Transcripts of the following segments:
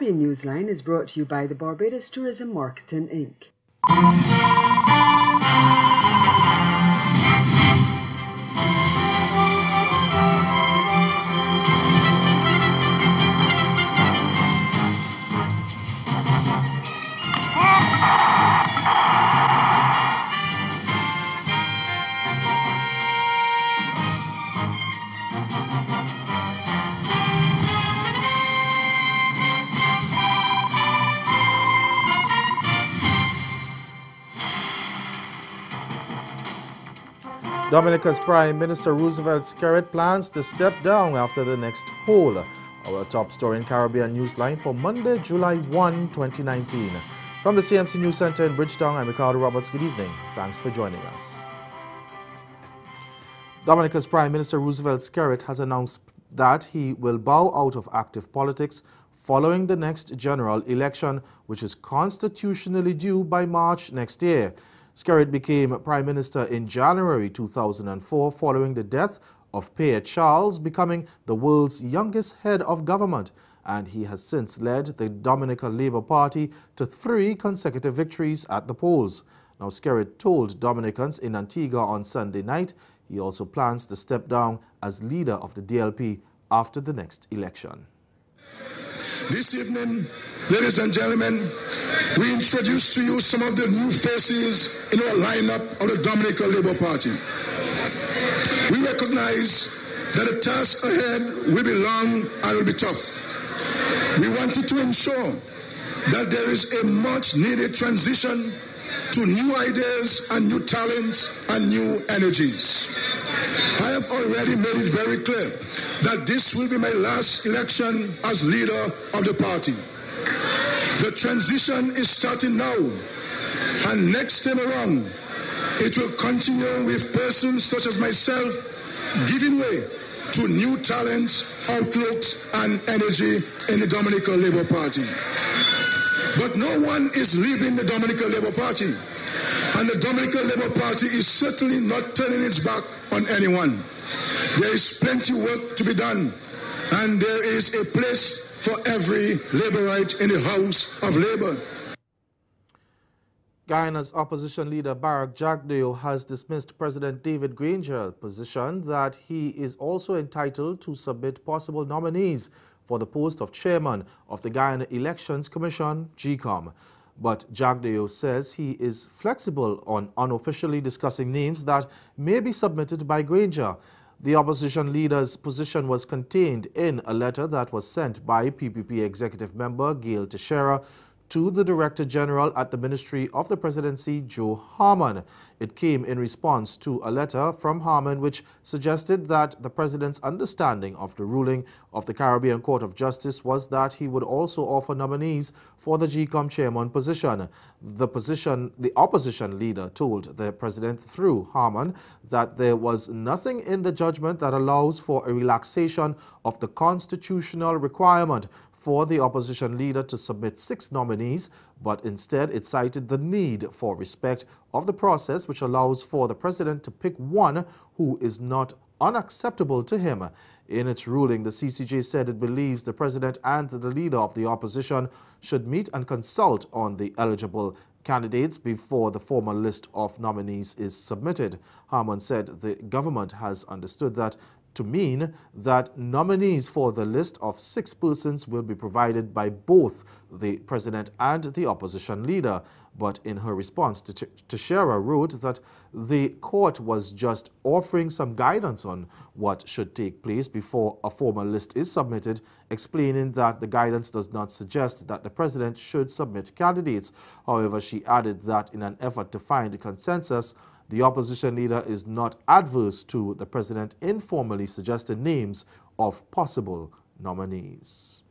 Caribbean Newsline is brought to you by the Barbados Tourism Marketing Inc. Dominica's Prime Minister Roosevelt Skerrit plans to step down after the next poll. Our top story in Caribbean Newsline for Monday, July 1, 2019. From the CMC News Center in Bridgetown, I'm Ricardo Roberts. Good evening. Thanks for joining us. Dominica's Prime Minister Roosevelt Skerrit has announced that he will bow out of active politics following the next general election, which is constitutionally due by March next year. Skerrit became Prime Minister in January 2004 following the death of Pierre Charles, becoming the world's youngest head of government, and he has since led the Dominican Labour Party to 3 consecutive victories at the polls. Now, Skerrit told Dominicans in Antigua on Sunday night he also plans to step down as leader of the DLP after the next election. This evening, ladies and gentlemen, we introduce to you some of the new faces in our lineup of the Dominican Labour Party. We recognize that the task ahead will be long and will be tough. We wanted to ensure that there is a much needed transition to new ideas and new talents and new energies. I have already made it very clear that this will be my last election as leader of the party. The transition is starting now, and next time around, it will continue with persons such as myself giving way to new talents, outlooks, and energy in the Dominican Labour Party. But no one is leaving the Dominican Labour Party, and the Dominican Labour Party is certainly not turning its back on anyone. There is plenty of work to be done, and there is a place for every Labourite in the House of Labour. Guyana's opposition leader Barack Jagdeo has dismissed President David Granger's position that he is also entitled to submit possible nominees for the post of chairman of the Guyana Elections Commission, GECOM. But Jagdeo says he is flexible on unofficially discussing names that may be submitted by Granger. The opposition leader's position was contained in a letter that was sent by PPP executive member Gail Teixeira to the Director General at the Ministry of the Presidency, Joe Harmon. It came in response to a letter from Harmon which suggested that the President's understanding of the ruling of the Caribbean Court of Justice was that he would also offer nominees for the GECOM chairman position. The opposition leader told the President through Harmon that there was nothing in the judgment that allows for a relaxation of the constitutional requirement for the opposition leader to submit 6 nominees, but instead it cited the need for respect of the process which allows for the President to pick one who is not unacceptable to him. In its ruling, the CCJ said it believes the President and the leader of the opposition should meet and consult on the eligible candidates before the formal list of nominees is submitted. Harmon said the government has understood that to mean that nominees for the list of 6 persons will be provided by both the President and the opposition leader. But in her response, Teixeira wrote that the court was just offering some guidance on what should take place before a formal list is submitted, explaining that the guidance does not suggest that the President should submit candidates. However, she added that in an effort to find a consensus, the opposition leader is not adverse to the President informally suggesting names of possible nominees.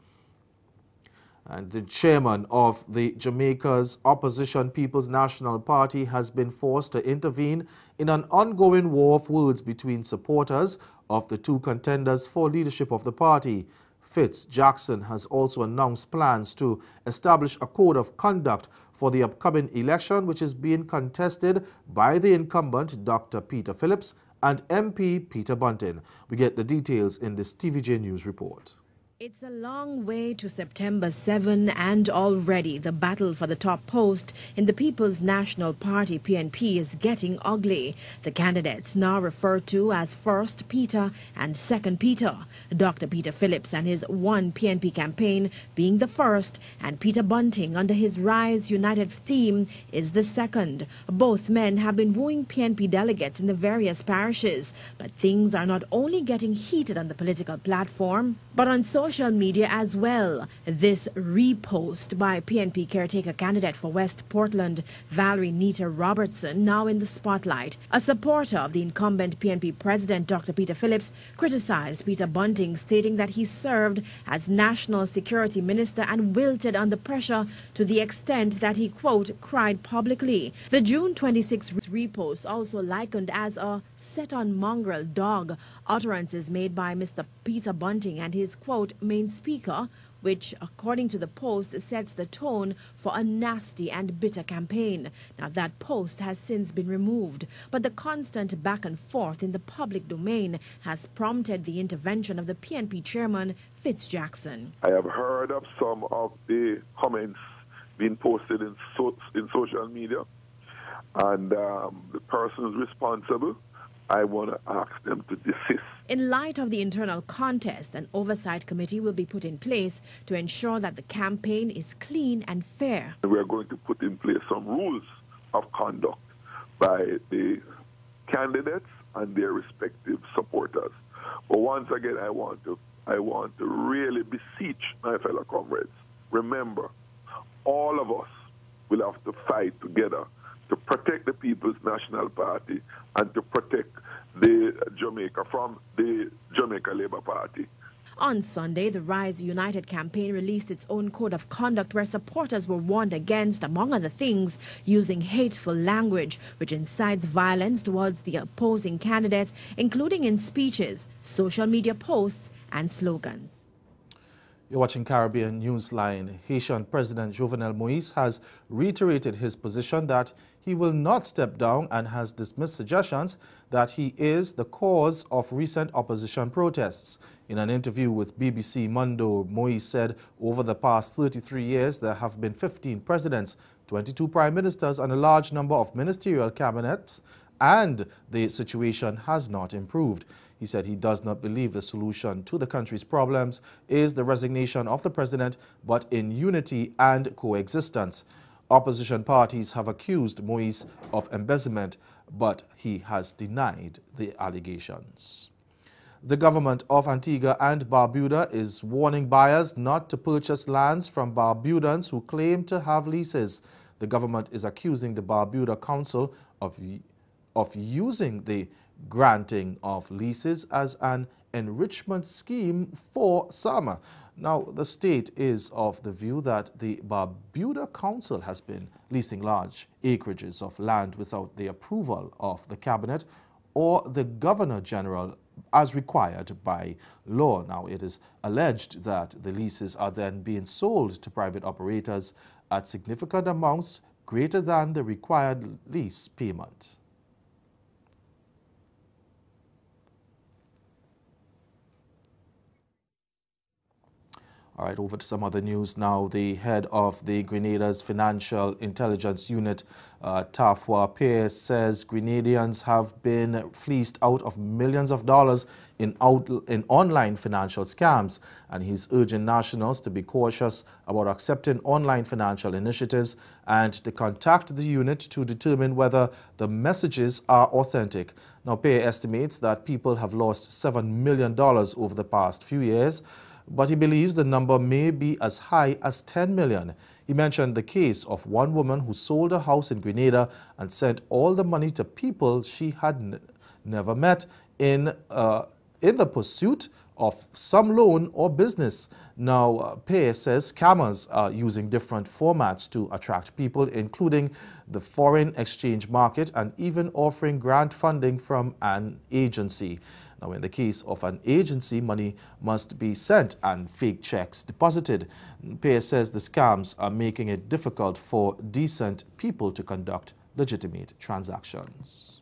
And the chairman of the Jamaica's opposition People's National Party has been forced to intervene in an ongoing war of words between supporters of the 2 contenders for leadership of the party. Fitz Jackson has also announced plans to establish a code of conduct for the upcoming election, which is being contested by the incumbent Dr. Peter Phillips and MP Peter Bunting. We get the details in this TVJ News report. It's a long way to September 7, and already the battle for the top post in the People's National Party PNP is getting ugly. The candidates, now referred to as First Peter and Second Peter, Dr. Peter Phillips and his One PNP campaign being the first, and Peter Bunting under his Rise United theme is the second. Both men have been wooing PNP delegates in the various parishes, but things are not only getting heated on the political platform, but on social media as well. This repost by PNP caretaker candidate for West Portland, Valerie Nita Robertson, now in the spotlight. A supporter of the incumbent PNP president, Dr. Peter Phillips, criticized Peter Bunting, stating that he served as National Security Minister and wilted under pressure to the extent that he, quote, cried publicly. The June 26 repost, also likened as a set-on mongrel dog, utterances made by Mr. Peter Bunting and his, quote, main speaker, which, according to the post, sets the tone for a nasty and bitter campaign. Now, that post has since been removed, but the constant back and forth in the public domain has prompted the intervention of the PNP chairman, Fitz Jackson. I have heard of some of the comments being posted in social media, and the persons responsible, I want to ask them to desist. In light of the internal contest, an oversight committee will be put in place to ensure that the campaign is clean and fair. We are going to put in place some rules of conduct by the candidates and their respective supporters. But once again, I want to really beseech my fellow comrades. Remember, all of us will have to fight together to protect the People's National Party and to protect the Jamaica from the Jamaica Labour Party. On Sunday, the Rise United campaign released its own code of conduct where supporters were warned against, among other things, using hateful language which incites violence towards the opposing candidate, including in speeches, social media posts and slogans. You're watching Caribbean Newsline. Haitian President Jovenel Moïse has reiterated his position that he will not step down and has dismissed suggestions that he is the cause of recent opposition protests. In an interview with BBC Mundo, Moïse said over the past 33 years there have been 15 presidents, 22 prime ministers and a large number of ministerial cabinets, and the situation has not improved. He said he does not believe the solution to the country's problems is the resignation of the president, but in unity and coexistence. Opposition parties have accused Moïse of embezzlement, but he has denied the allegations. The government of Antigua and Barbuda is warning buyers not to purchase lands from Barbudans who claim to have leases. The government is accusing the Barbuda Council of using the granting of leases as an enrichment scheme for some. Now, the state is of the view that the Barbuda Council has been leasing large acreages of land without the approval of the cabinet or the Governor General as required by law. Now, it is alleged that the leases are then being sold to private operators at significant amounts greater than the required lease payment. All right, over to some other news now. The head of the Grenada's Financial Intelligence Unit, Tafwa Pierce, says Grenadians have been fleeced out of millions of dollars in online financial scams, and he's urging nationals to be cautious about accepting online financial initiatives and to contact the unit to determine whether the messages are authentic. Now, Pierce estimates that people have lost $7 million over the past few years, but he believes the number may be as high as 10 million. He mentioned the case of one woman who sold a house in Grenada and sent all the money to people she had never met in the pursuit of some loan or business. Now, Pei says scammers are using different formats to attract people, including the foreign exchange market and even offering grant funding from an agency. Now, in the case of an agency, money must be sent and fake checks deposited. Pei says the scams are making it difficult for decent people to conduct legitimate transactions.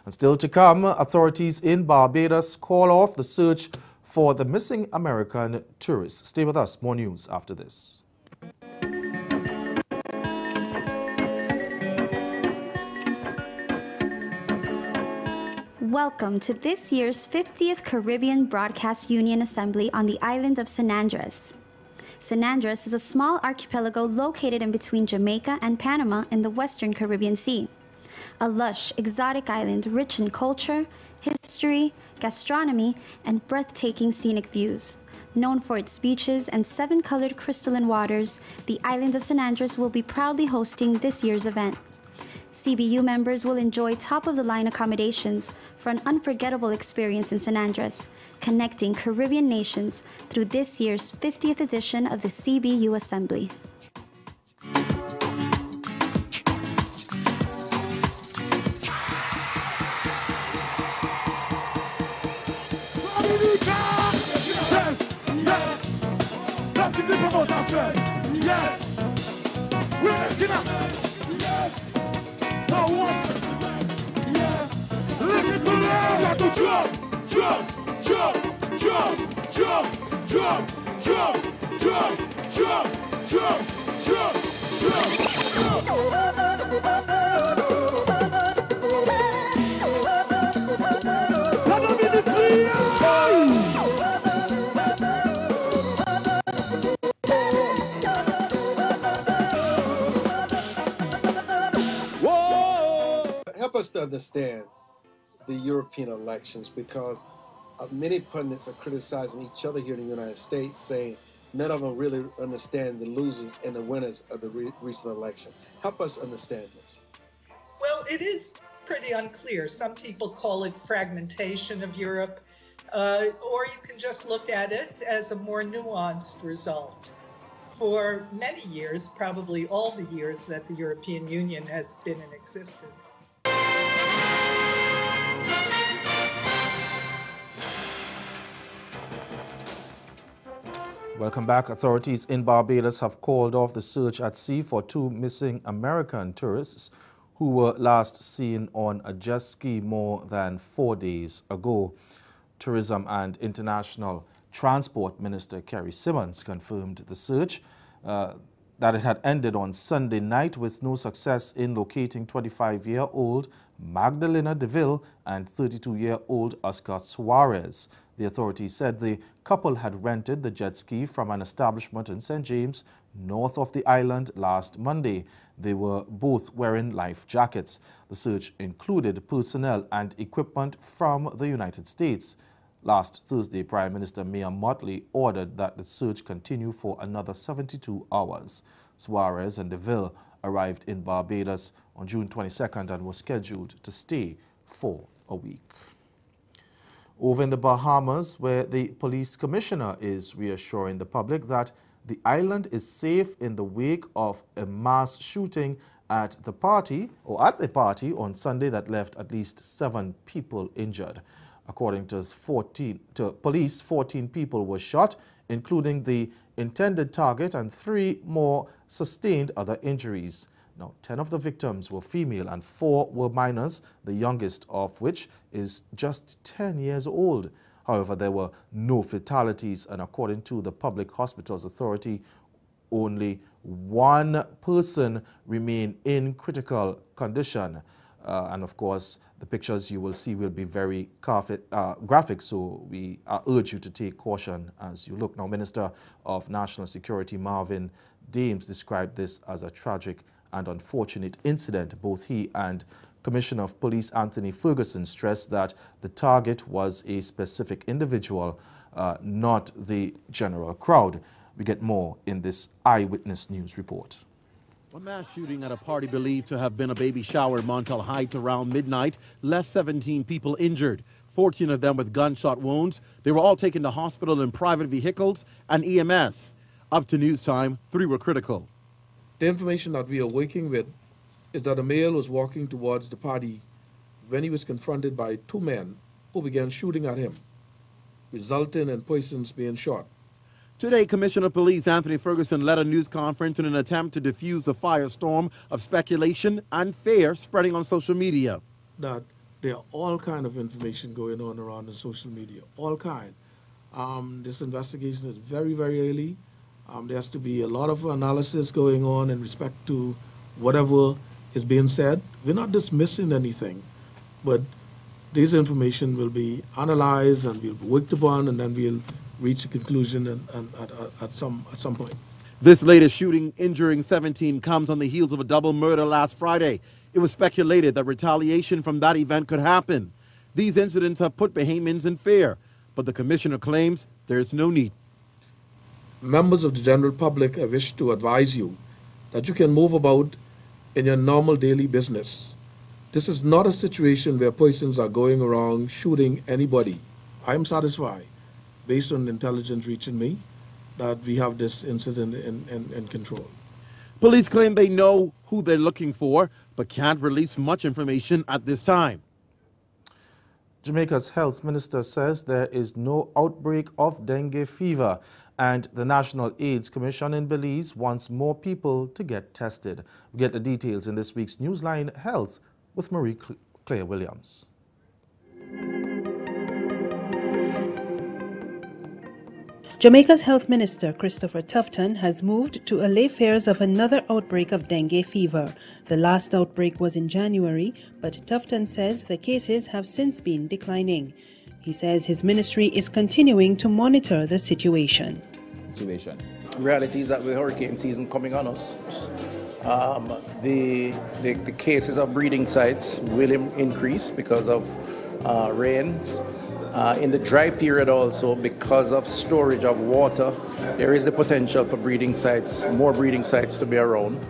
And still to come, authorities in Barbados call off the search for the missing American tourists. Stay with us. More news after this. Welcome to this year's 50th Caribbean Broadcast Union Assembly on the island of San Andres. San Andres is a small archipelago located in between Jamaica and Panama in the western Caribbean Sea. A lush, exotic island rich in culture, history, gastronomy, and breathtaking scenic views. Known for its beaches and 7-colored crystalline waters, the island of San Andres will be proudly hosting this year's event. CBU members will enjoy top-of-the-line accommodations for an unforgettable experience in San Andres, connecting Caribbean nations through this year's 50th edition of the CBU Assembly. Help us to understand the European elections, because many pundits are criticizing each other here in the United States, saying none of them really understand the losers and the winners of the recent election. Help us understand this. Well, it is pretty unclear. Some people call it fragmentation of Europe, or you can just look at it as a more nuanced result. For many years, probably all the years that the European Union has been in existence, Welcome back. Authorities in Barbados have called off the search at sea for 2 missing American tourists who were last seen on a jet ski more than 4 days ago. Tourism and International Transport Minister Kerry Simmons confirmed the search, that it had ended on Sunday night with no success in locating 25-year-old Magdalena DeVille and 32-year-old Oscar Suarez. The authorities said the couple had rented the jet ski from an establishment in St. James, north of the island, last Monday. They were both wearing life jackets. The search included personnel and equipment from the United States. Last Thursday, Prime Minister Mia Mottley ordered that the search continue for another 72 hours. Suarez and DeVille arrived in Barbados on June 22nd and were scheduled to stay for a week. Over in the Bahamas, where the police commissioner is reassuring the public that the island is safe in the wake of a mass shooting at the party on Sunday that left at least 7 people injured. According to police, 14 people were shot, including the intended target, and 3 more sustained other injuries. Now, 10 of the victims were female and 4 were minors, the youngest of which is just 10 years old. However, there were no fatalities, and according to the Public Hospitals Authority, only 1 person remained in critical condition. And of course, the pictures you will see will be very graphic, so we urge you to take caution as you look. Now, Minister of National Security Marvin Dames described this as a tragic and unfortunate incident. Both he and Commissioner of Police Anthony Ferguson stressed that the target was a specific individual, not the general crowd. We get more in this Eyewitness News report. A mass shooting at a party believed to have been a baby shower in Montel Heights around midnight left 17 people injured, 14 of them with gunshot wounds. They were all taken to hospital in private vehicles and EMS. Up to news time, 3 were critical. The information that we are working with is that a male was walking towards the party when he was confronted by 2 men who began shooting at him, resulting in persons being shot. Today, Commissioner of Police Anthony Ferguson led a news conference in an attempt to diffuse a firestorm of speculation and fear spreading on social media. That there are all kind of information going on around the social media, all kind. This investigation is very, very early. There has to be a lot of analysis going on in respect to whatever is being said. We're not dismissing anything, but this information will be analyzed and will be worked upon, and then we'll reach a conclusion at some point. This latest shooting injuring 17 comes on the heels of a double murder last Friday. It was speculated that retaliation from that event could happen. These incidents have put Bahamians in fear, but the commissioner claims there is no need. Members of the general public, I wish to advise you that you can move about in your normal daily business. This is not a situation where persons are going around shooting anybody. I am satisfied, based on intelligence reaching me, that we have this incident in control. Police claim they know who they're looking for, but can't release much information at this time. Jamaica's health minister says there is no outbreak of dengue fever, and the National AIDS Commission in Belize wants more people to get tested. We get the details in this week's Newsline Health with Marie-Claire Williams. Jamaica's Health Minister, Christopher Tufton, has moved to allay fears of another outbreak of dengue fever. The last outbreak was in January, but Tufton says the cases have since been declining. He says his ministry is continuing to monitor the situation. The reality is that with hurricane season coming on us, the cases of breeding sites will increase because of rain. In the dry period also, because of storage of water, there is the potential for breeding sites, more breeding sites to be around.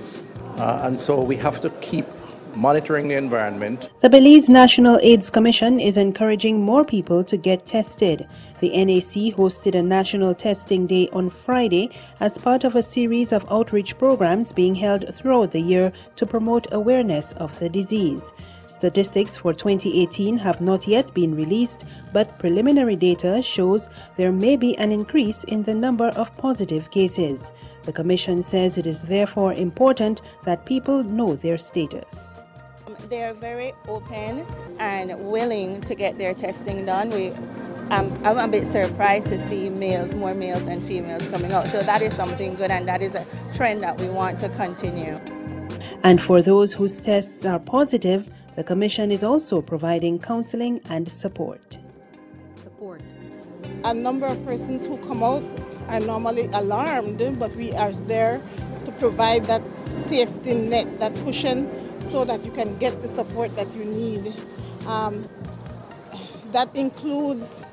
And so we have to keep monitoring the environment. The Belize National AIDS Commission is encouraging more people to get tested. The NAC hosted a National Testing Day on Friday as part of a series of outreach programs being held throughout the year to promote awareness of the disease. Statistics for 2018 have not yet been released, but preliminary data shows there may be an increase in the number of positive cases. The Commission says it is therefore important that people know their status. They are very open and willing to get their testing done. I'm a bit surprised to see more males than females coming out. So that is something good, and that is a trend that we want to continue. And for those whose tests are positive, the Commission is also providing counseling and support. A number of persons who come out are normally alarmed, but we are there to provide that safety net, that cushion, so that you can get the support that you need. That includes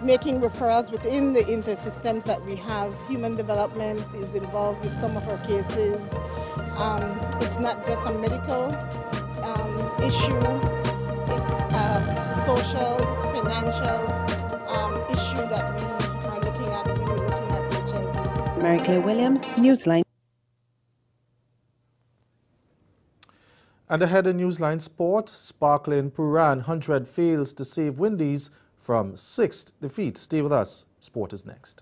making referrals within the intersystems that we have. Human development is involved with some of our cases. It's not just a medical issue, it's a social, financial issue that we are looking at when we're looking at HIV. Marie-Claire Williams, Newsline. And ahead in Newsline Sport, sparkling Puran 100 fails to save Windies from 6th defeat. Stay with us. Sport is next.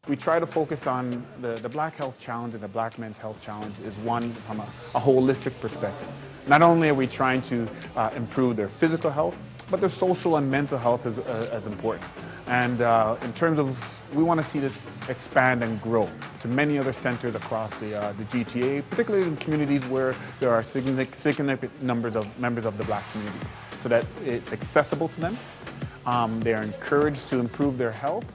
We try to focus on the Black Health Challenge and the Black Men's Health Challenge is one from a holistic perspective. Not only are we trying to improve their physical health, but their social and mental health is as important. And in terms of, we want to see this expand and grow to many other centers across the GTA, particularly in communities where there are significant numbers of members of the Black community, so that it's accessible to them. They are encouraged to improve their health.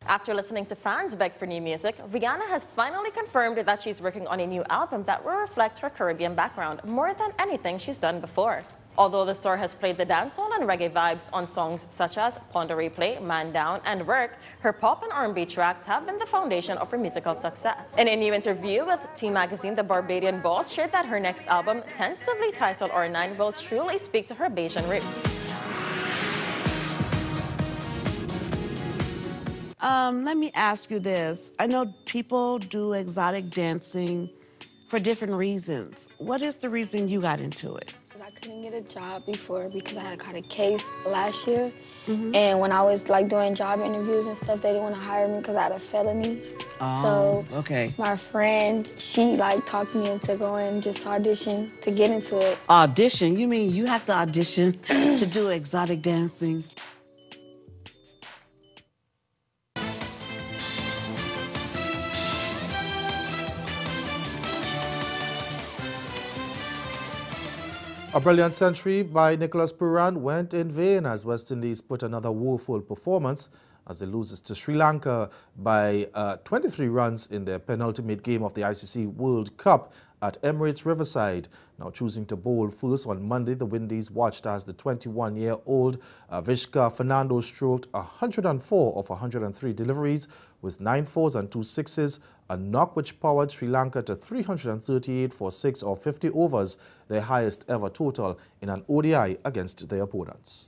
After listening to fans beg for new music, Rihanna has finally confirmed that she's working on a new album that will reflect her Caribbean background more than anything she's done before. Although the star has played the dancehall and reggae vibes on songs such as Ponder Replay, Man Down, and Work, her pop and R&B tracks have been the foundation of her musical success. In a new interview with T Magazine, the Barbadian boss shared that her next album, tentatively titled R9, will truly speak to her Bajan roots. Let me ask you this. I know people do exotic dancing for different reasons. What is the reason you got into it? I couldn't get a job before because I had caught a case last year. And when I was like doing job interviews and stuff, they didn't want to hire me because I had a felony. Oh, so okay. my friend, she like talked me into going just to audition to get into it. Audition? You mean you have to audition to do exotic dancing? A brilliant century by Nicholas Pooran went in vain as West Indies put another woeful performance as they loses to Sri Lanka by 23 runs in their penultimate game of the ICC World Cup at Emirates Riverside. Now choosing to bowl first on Monday, the Windies watched as the 21-year-old Vishka Fernando stroked 104 of 103 deliveries with 9 fours and 2 sixes, a knock which powered Sri Lanka to 338 for 6 or 50 overs, their highest ever total in an ODI against their opponents.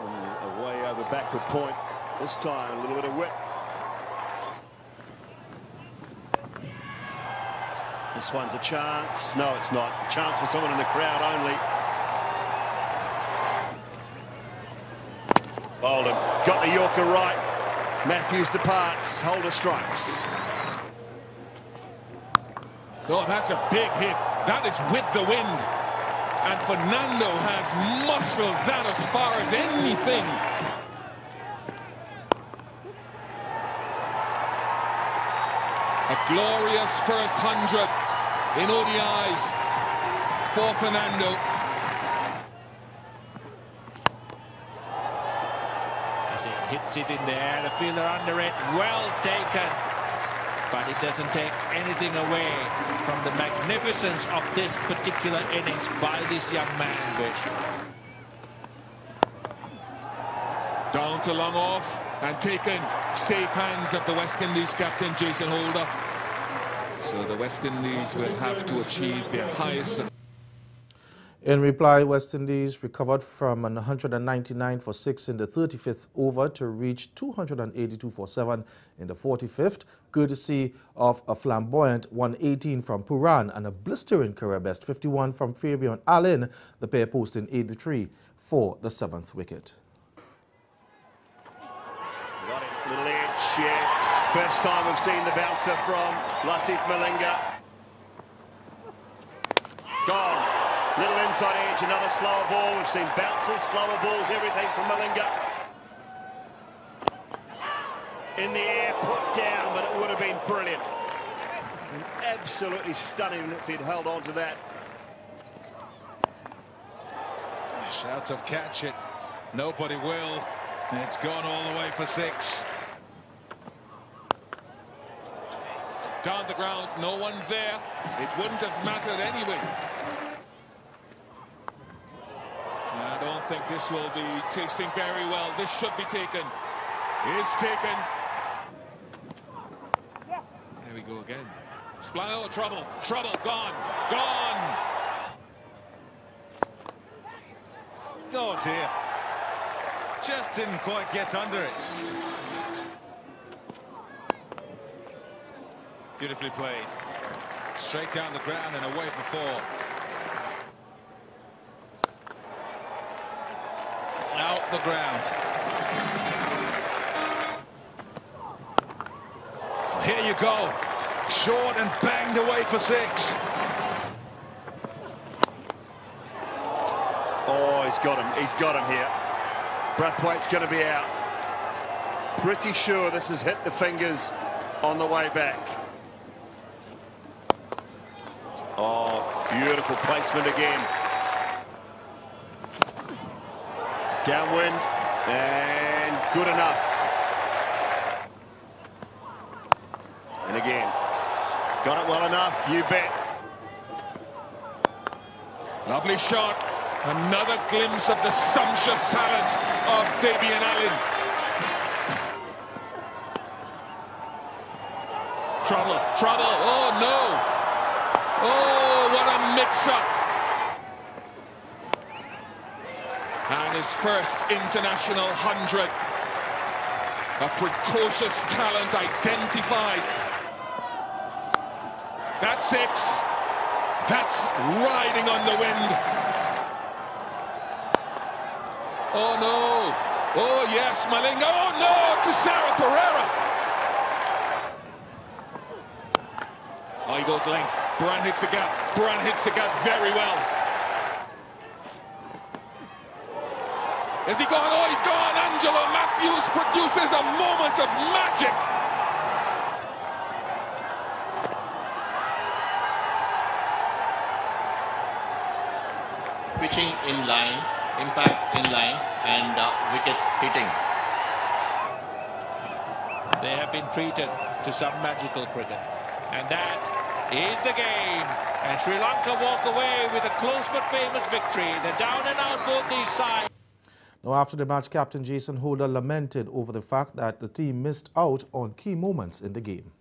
Away over backward point, this time a little bit of width. This one's a chance. No, it's not. A chance for someone in the crowd only. Bolden got the Yorker right. Matthews departs. Holder strikes. Oh, that's a big hit. That is with the wind. And Fernando has muscled that as far as anything. A glorious first 100 in ODIs for Fernando. As it hits it in the air, the fielder under it, well taken. But it doesn't take anything away from the magnificence of this particular innings by this young man, Bish. Down to long off and taken. Safe hands of the West Indies captain Jason Holder. So the West Indies will have to achieve their highest. In reply, West Indies recovered from an 199 for 6 in the 35th over to reach 282 for 7 in the 45th, courtesy of a flamboyant 118 from Pooran and a blistering career best 51 from Fabian Allen, the pair posting 83 for the 7th wicket. Got it, little edge, yes. First time we've seen the bouncer from Lasith Malinga. Gone. Little inside edge, another slower ball. We've seen bounces, slower balls, everything from Malinga. In the air, put down, but it would have been brilliant. And absolutely stunning if he'd held on to that. Shouts of catch it. Nobody will. And it's gone all the way for 6. Down the ground, no one there. It wouldn't have mattered anyway. I don't think this will be tasting very well. This should be taken. Is taken. There we go again. Oh, trouble. Trouble. Gone. Gone. Oh dear. Just didn't quite get under it. Beautifully played. Straight down the ground and away for 4. Out the ground. Here you go. Short and banged away for 6. Oh, he's got him. He's got him here. Brathwaite's going to be out. Pretty sure this has hit the fingers on the way back. Oh, beautiful placement again. Downwind, and good enough. And again, got it well enough, you bet. Lovely shot. Another glimpse of the sumptuous talent of Fabian Allen. Trouble, trouble, oh no. Oh, what a mix-up. And his first international 100 A precocious talent identified. That's 6. That's riding on the wind. Oh no. Oh yes, Malinga. Oh no, to Sarah Pereira. Oh, he goes length. Buran hits the gap. Buran hits the gap very well. Is he gone? Oh, he's gone. Angelo Matthews produces a moment of magic. Pitching in line, impact in line, and wickets hitting. They have been treated to some magical cricket. And that is the game. And Sri Lanka walk away with a close but famous victory. They're down and out both these sides. Now, after the match, Captain Jason Holder lamented over the fact that the team missed out on key moments in the game.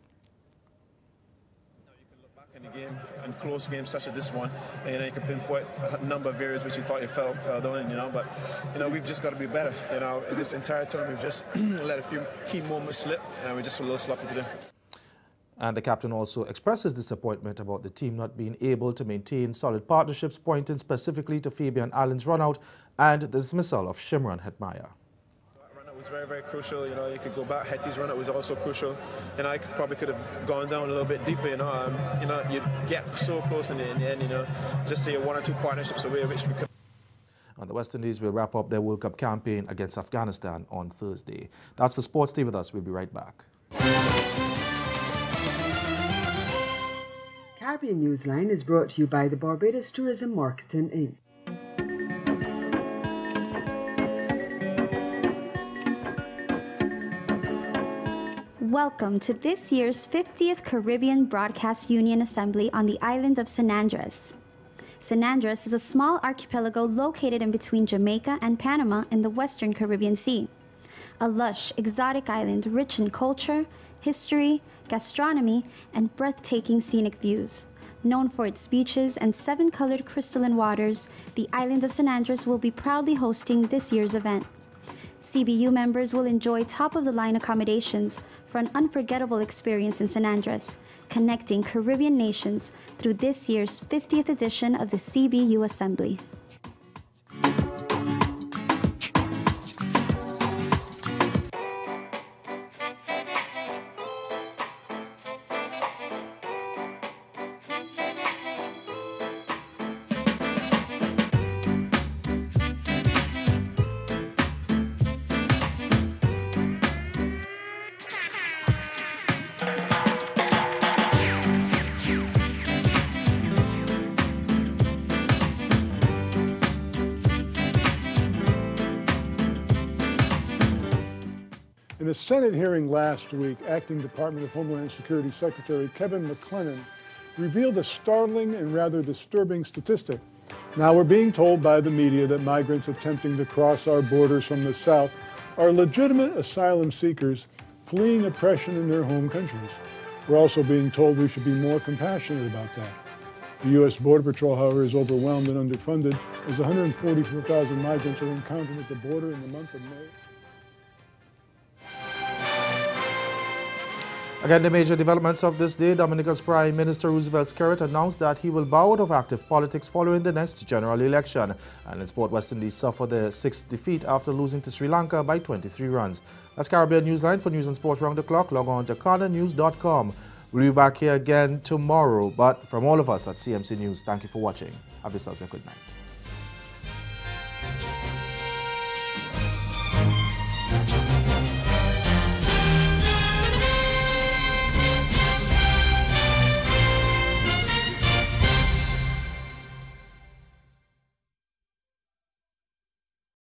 In the game and close games such as this one, and you can pinpoint a number of areas which you thought you fell down in, but we've just got to be better. In this entire tournament, we've just let a few key moments slip, and we're just a little sloppy today. And the captain also expresses disappointment about the team not being able to maintain solid partnerships, pointing specifically to Fabian Allen's run-out and the dismissal of Shimron Hetmyer. Run-out was very, very crucial. You could go back. Hetty's run-out was also crucial. I probably could have gone down a little bit deeper. You get so close in the end. Just say 1 or 2 partnerships away, which we could. And the West Indies will wrap up their World Cup campaign against Afghanistan on Thursday. That's for sports. Stay with us. We'll be right back. Caribbean Newsline is brought to you by the Barbados Tourism Marketing Inc. Welcome to this year's 50th Caribbean Broadcast Union Assembly on the island of San Andres. San Andres is a small archipelago located in between Jamaica and Panama in the Western Caribbean Sea. A lush, exotic island rich in culture, history, gastronomy, and breathtaking scenic views. Known for its beaches and 7-colored crystalline waters, the island of San Andres will be proudly hosting this year's event. CBU members will enjoy top-of-the-line accommodations for an unforgettable experience in San Andres, connecting Caribbean nations through this year's 50th edition of the CBU Assembly. In a Senate hearing last week, Acting Department of Homeland Security Secretary Kevin McClennan revealed a startling and rather disturbing statistic. Now we're being told by the media that migrants attempting to cross our borders from the south are legitimate asylum seekers fleeing oppression in their home countries. We're also being told we should be more compassionate about that. The U.S. Border Patrol, however, is overwhelmed and underfunded as 144,000 migrants are encountered at the border in the month of May. Again, the major developments of this day, Dominica's Prime Minister Roosevelt Skerritt announced that he will bow out of active politics following the next general election. And in sport, West Indies suffered their 6th defeat after losing to Sri Lanka by 23 runs. That's Caribbean Newsline. For news and sport round the clock, log on to CarnaNews.com. We'll be back here again tomorrow. But from all of us at CMC News, thank you for watching. Have yourselves a good night.